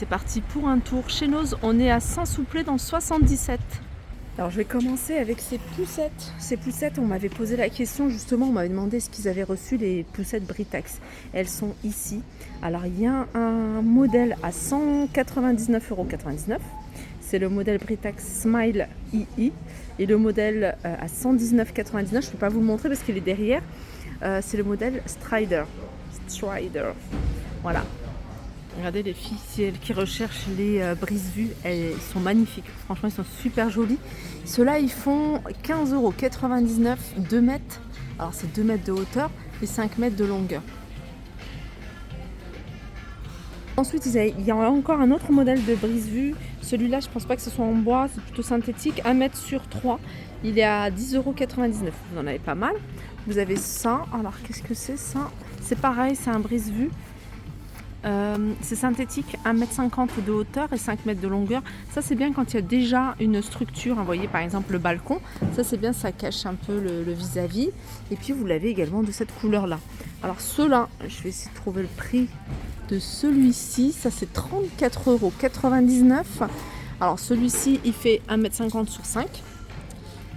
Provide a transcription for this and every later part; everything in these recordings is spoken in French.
c'est parti pour un tour chez Noz. On est à Saint-Souplé dans le 77. Alors je vais commencer avec ces poussettes. Ces poussettes, on m'avait posé la question justement, on m'avait demandé ce qu'ils avaient reçu les poussettes Britax. Elles sont ici. Alors il y a un modèle à 199,99 €. C'est le modèle Britax Smile II. Et le modèle à 119,99 €, je ne peux pas vous le montrer parce qu'il est derrière. C'est le modèle Strider. Voilà. Regardez les filles, c'est elles qui recherchent les brise-vues, elles sont magnifiques, franchement ils sont super jolis. Ceux-là ils font 15,99 €, 2 mètres, alors c'est 2 mètres de hauteur et 5 mètres de longueur. Ensuite il y a encore un autre modèle de brise-vue, celui-là je pense pas que ce soit en bois, c'est plutôt synthétique, 1 mètre sur 3, il est à 10,99 €, vous en avez pas mal. Vous avez ça, alors qu'est-ce que c'est ça? C'est pareil, c'est un brise-vue. C'est synthétique, 1,50 m de hauteur et 5 mètres de longueur. Ça c'est bien quand il y a déjà une structure, vous voyez par exemple le balcon, ça c'est bien, ça cache un peu le vis-à-vis. Et puis vous l'avez également de cette couleur là. Alors ceux-là, je vais essayer de trouver le prix de celui-ci, ça c'est 34,99 €. Alors celui-ci il fait 1,50 m sur 5.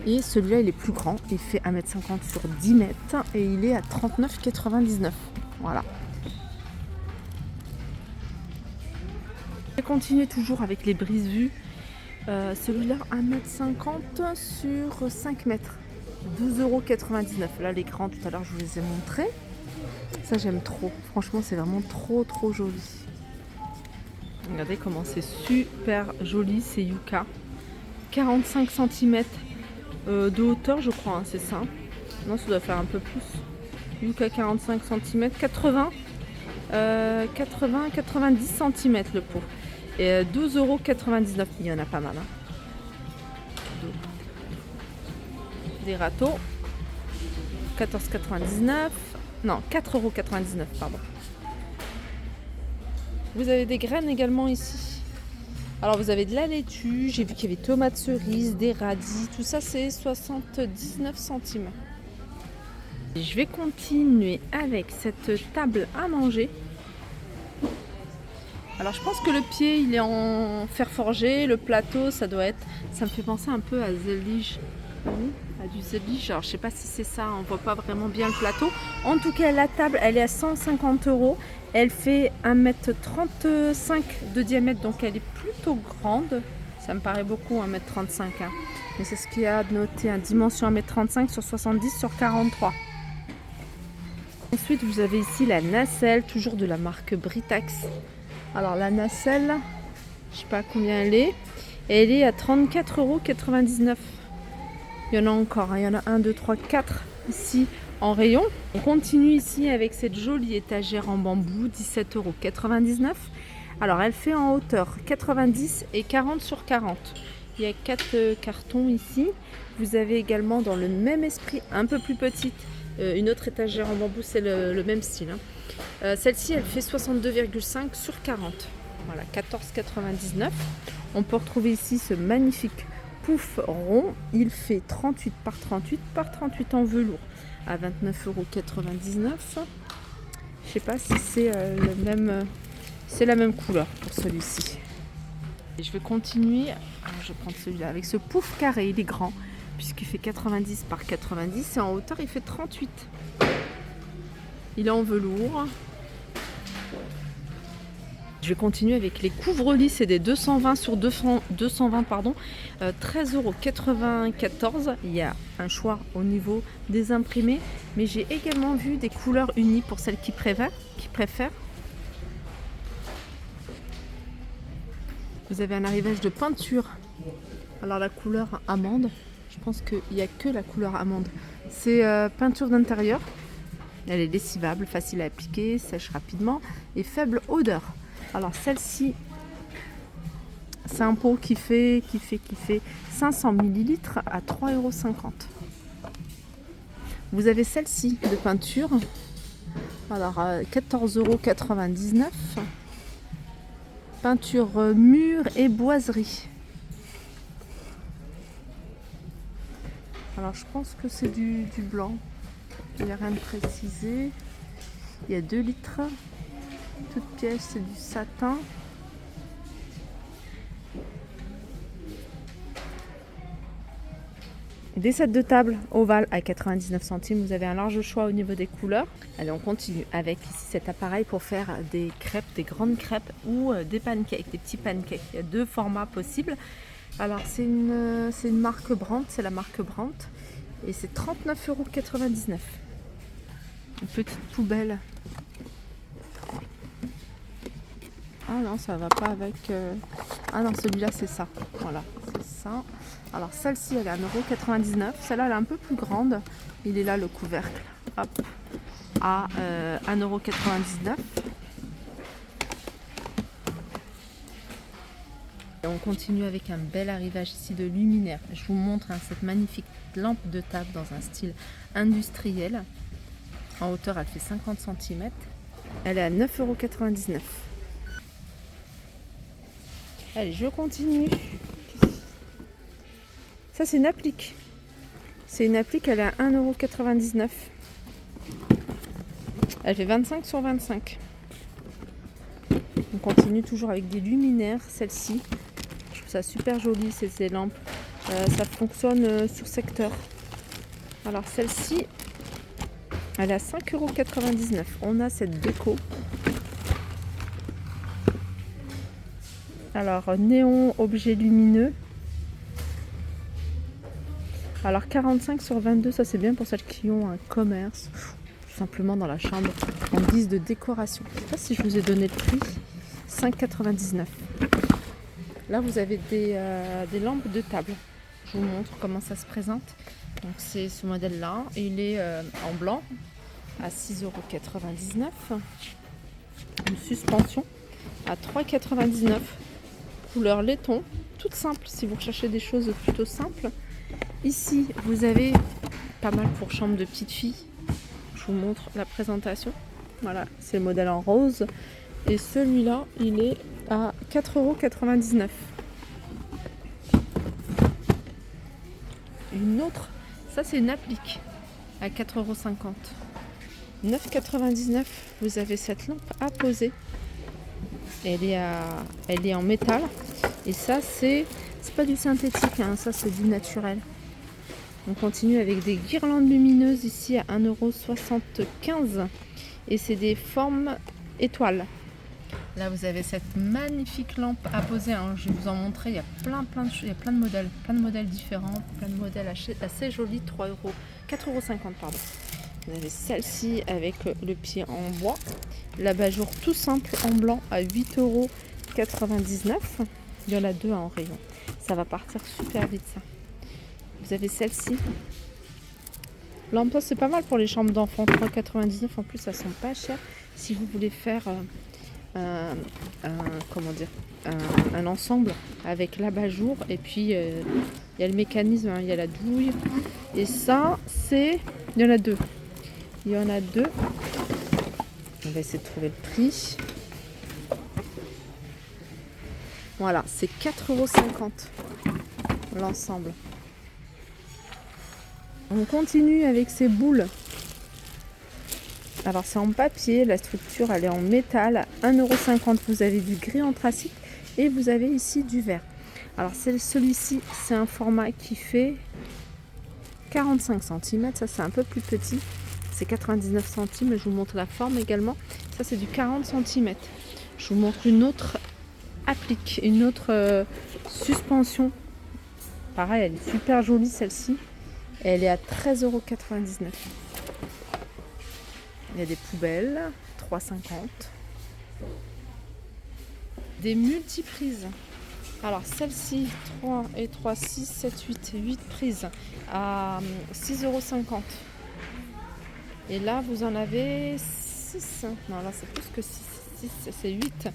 Et celui-là il est plus grand, il fait 1,50 m sur 10 mètres et il est à 39,99 €. Voilà. Je vais continuer toujours avec les brise-vues. Celui-là, 1,50 m sur 5 mètres. 12,99 €. Là, l'écran, tout à l'heure, je vous les ai montrés. Ça, j'aime trop. Franchement, c'est vraiment trop joli. Regardez comment c'est super joli. C'est Yuka. 45 cm de hauteur, je crois. Hein, c'est ça. Non, ça doit faire un peu plus. Yuka, 45 cm. 90 cm le pot. Et 12,99 €. Il y en a pas mal. Hein. Des râteaux. 14,99 €. Non, 4,99 €, pardon. Vous avez des graines également ici. Alors vous avez de la laitue. J'ai vu qu'il y avait tomates cerises, des radis. Tout ça c'est 79 centimes. Je vais continuer avec cette table à manger. Alors je pense que le pied il est en fer forgé, le plateau ça doit être, ça me fait penser un peu à Zellige, à du Zellige, alors je sais pas si c'est ça, on voit pas vraiment bien le plateau. En tout cas la table elle est à 150 €, elle fait 1,35 m de diamètre donc elle est plutôt grande, ça me paraît beaucoup 1,35 m, hein. Mais c'est ce qu'il y a de noté, hein, dimension 1,35 m sur 70 sur 43. Ensuite vous avez ici la nacelle, toujours de la marque Britax. Alors la nacelle, je sais pas combien elle est. Elle est à 34,99 €. Il y en a encore, hein. Il y en a 1, 2, 3, 4 ici en rayon. On continue ici avec cette jolie étagère en bambou, 17,99 €. Alors elle fait en hauteur 90 et 40 sur 40. Il y a 4 cartons ici. Vous avez également dans le même esprit, un peu plus petite, une autre étagère en bambou, c'est le même style. Hein. Celle-ci, elle fait 62,5 sur 40. Voilà, 14,99 €. On peut retrouver ici ce magnifique pouf rond. Il fait 38 par 38 par 38 en velours à 29,99 €. Je sais pas si c'est c'est la même couleur pour celui-ci. Et je vais continuer. Alors, je vais prendre celui-là avec ce pouf carré. Il est grand puisqu'il fait 90 par 90 et en hauteur il fait 38. Il est en velours. Je vais continuer avec les couvre-lits, c'est des 220 sur 220 pardon, 13,94 €. Il y a un choix au niveau des imprimés, mais j'ai également vu des couleurs unies pour celles qui préfèrent. Vous avez un arrivage de peinture. Alors la couleur amande, je pense qu'il n'y a que la couleur amande. C'est peinture d'intérieur. Elle est lessivable, facile à appliquer, sèche rapidement et faible odeur. Alors celle-ci, c'est un pot qui fait 500 ml à 3,50 €. Vous avez celle-ci de peinture. Alors 14,99 €. Peinture mur et boiserie. Alors je pense que c'est du blanc. Il n'y a rien de précisé. Il y a 2 litres. Toute pièce, c'est du satin. Des sets de table ovales à 99 centimes. Vous avez un large choix au niveau des couleurs. Allez, on continue avec ici cet appareil pour faire des crêpes, des grandes crêpes ou des pancakes, des petits pancakes. Il y a deux formats possibles. Alors, c'est une marque Brandt, c'est la marque Brandt. Et c'est 39,99 €. Une petite poubelle. Ah non, ça va pas avec... Ah non, celui-là, c'est ça. Voilà, c'est ça. Alors, celle-ci, elle est à 1,99 €. Celle-là, elle est un peu plus grande. Il est là, le couvercle. Hop. À 1,99 €. Et on continue avec un bel arrivage ici de luminaire. Je vous montre cette magnifique lampe de table dans un style industriel. En hauteur, elle fait 50 cm. Elle est à 9,99 €. Allez, je continue. Ça, c'est une applique. C'est une applique, elle est à 1,99 €. Elle fait 25 sur 25. On continue toujours avec des luminaires. Celle-ci, je trouve ça super joli, ces lampes. Ça fonctionne sur secteur. Alors, celle-ci, elle est à 5,99 €. On a cette déco. Alors, néon, objet lumineux. Alors, 45 sur 22, ça c'est bien pour celles qui ont un commerce, tout simplement dans la chambre, en guise de décoration. Je ne sais pas si je vous ai donné le prix. 5,99 €. Là, vous avez des lampes de table. Je vous montre comment ça se présente. Donc, c'est ce modèle-là. Il est en blanc à 6,99 €. Une suspension à 3,99 €. Couleur laiton, toute simple si vous recherchez des choses plutôt simples. Ici, vous avez pas mal pour chambre de petite fille. Je vous montre la présentation. Voilà, c'est le modèle en rose. Et celui-là, il est à 4,99 €. Une autre, ça c'est une applique à 4,50 €. 9,99 €, vous avez cette lampe à poser. Elle est en métal. Et ça, c'est pas du synthétique, hein, ça c'est du naturel. On continue avec des guirlandes lumineuses ici à 1,75 €. Et c'est des formes étoiles. Là, vous avez cette magnifique lampe à poser. Hein. Je vais vous en montrer. Il y a plein de modèles différents, plein de modèles assez jolis. 4,50 €, pardon. Vous avez celle-ci avec le pied en bois. L'abat-jour tout simple en blanc à 8,99 €. Il y en a deux en rayon. Ça va partir super vite, ça. Vous avez celle-ci. Lampe, c'est pas mal pour les chambres d'enfants. 3,99 €. En plus, elles sont pas chères. Si vous voulez faire un ensemble avec l'abat-jour. Et puis, il y a le mécanisme, hein, il y a la douille. Et ça, c'est... Il y en a deux. Il y en a deux. On va essayer de trouver le prix. Voilà, c'est 4,50 € l'ensemble. On continue avec ces boules. Alors c'est en papier, la structure elle est en métal. 1,50 €. Vous avez du gris anthracite et vous avez ici du vert. Alors celui-ci, c'est un format qui fait 45 cm. Ça c'est un peu plus petit. C'est 99 centimes. Je vous montre la forme également. Ça c'est du 40 cm. Je vous montre une autre applique, une autre suspension. Pareil, elle est super jolie celle-ci. Elle est à 13,99 €. Il y a des poubelles, 3,50 €. Des multiprises. Alors celle-ci, 3 et 3, 6, 7, 8 prises à 6,50 €. Et là, vous en avez 6. Non, là, c'est plus que 6. 6, c'est 8.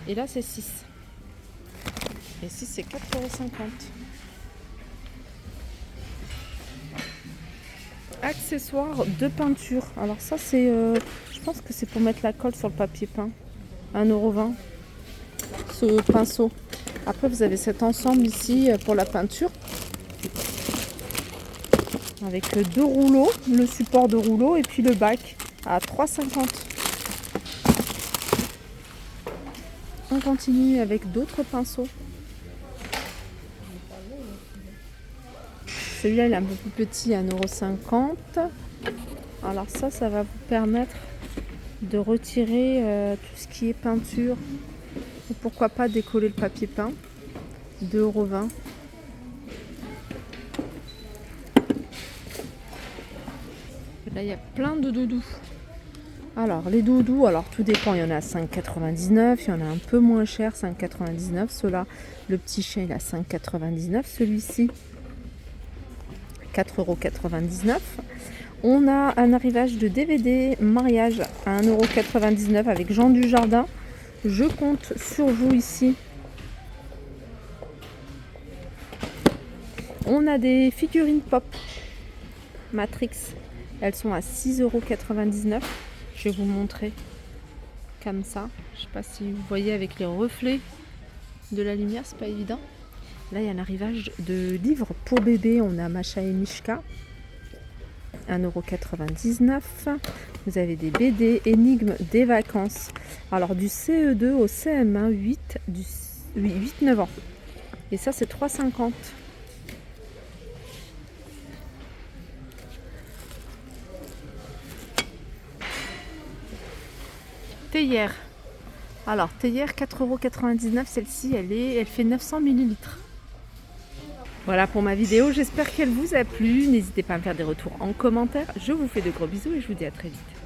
Et là, c'est 6. Et 6, c'est 4,50 €. Accessoires de peinture. Alors ça, c'est... je pense que c'est pour mettre la colle sur le papier peint. 1,20 €. Ce pinceau. Après, vous avez cet ensemble ici pour la peinture. Avec deux rouleaux. Le support de rouleau et puis le bac à 3,50 €. On continue avec d'autres pinceaux. celui-là, il est un peu plus petit, 1,50 €. Alors ça va vous permettre de retirer tout ce qui est peinture. Ou pourquoi pas décoller le papier peint. 2,20 €. Là, il y a plein de doudous. Alors, les doudous, alors tout dépend. Il y en a à 5,99 €. Il y en a un peu moins cher, 5,99 €. Ceux-là, le petit chien, il a 5,99 €. Celui-ci, 4,99 €. On a un arrivage de DVD mariage à 1,99 € avec Jean Dujardin. Je compte sur vous ici. On a des figurines pop Matrix. Elles sont à 6,99 €. Je vais vous montrer comme ça. Je ne sais pas si vous voyez avec les reflets de la lumière, c'est pas évident. Là, il y a un arrivage de livres pour bébé. On a Macha et Mishka. 1,99 €. Vous avez des BD, énigmes des vacances. Alors du CE2 au CM1, 8-9 ans. Et ça, c'est 3,50 €. Théière. Alors, théière, 4,99 €. Celle-ci, elle fait 900 ml. Voilà pour ma vidéo. J'espère qu'elle vous a plu. N'hésitez pas à me faire des retours en commentaire. Je vous fais de gros bisous et je vous dis à très vite.